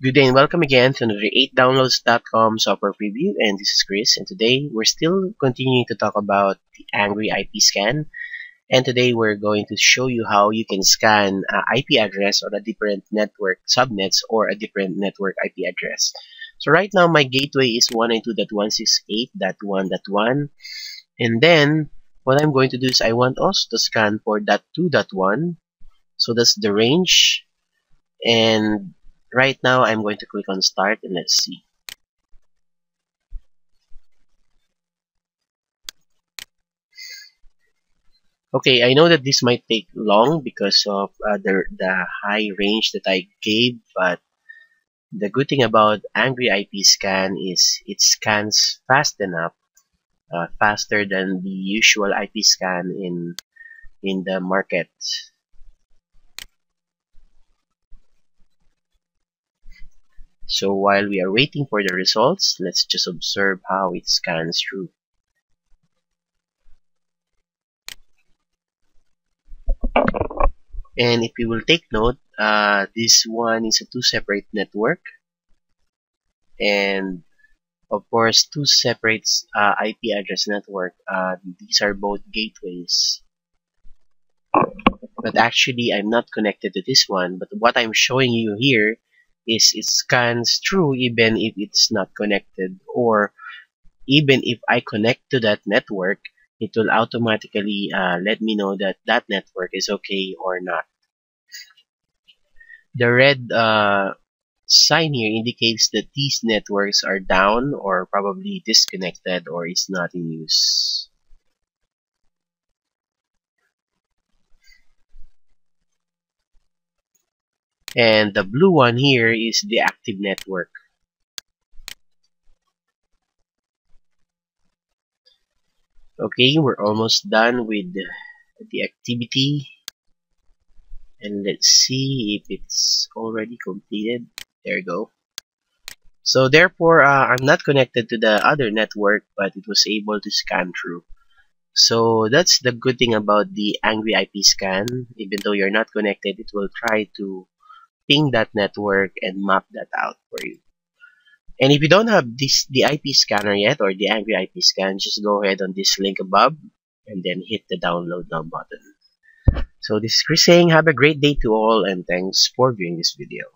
Good day and welcome again to another 8downloads.com software preview, and this is Chris, and today we're still continuing to talk about the Angry IP scan, and today we're going to show you how you can scan IP address on a different network subnets or a different network IP address. So right now my gateway is 192.168.1.1, and then what I'm going to do is I want also to scan for .2.1, so that's the range. And right now I'm going to click on start and let's see. Okay, I know that this might take long because of the high range that I gave, but the good thing about Angry IP Scan is it scans fast enough, faster than the usual IP scan in the market. So while we are waiting for the results, let's just observe how it scans through. And if you will take note, this one is a two separate network, and of course two separate IP address network. These are both gateways, but actually I'm not connected to this one. But what I'm showing you here is it scans through even if it's not connected, or even if I connect to that network, it will automatically let me know that that network is okay or not. The red sign here indicates that these networks are down or probably disconnected or is not in use. And the blue one here is the active network. Okay, we're almost done with the activity, and let's see if it's already completed. There you go. So therefore, I'm not connected to the other network, but it was able to scan through. So that's the good thing about the Angry IP scan. Even though you're not connected, it will try to ping that network and map that out for you. And if you don't have the IP scanner yet, or the Angry IP scan, just go ahead on this link above and then hit the download now button. So this is Chris saying have a great day to all, and thanks for viewing this video.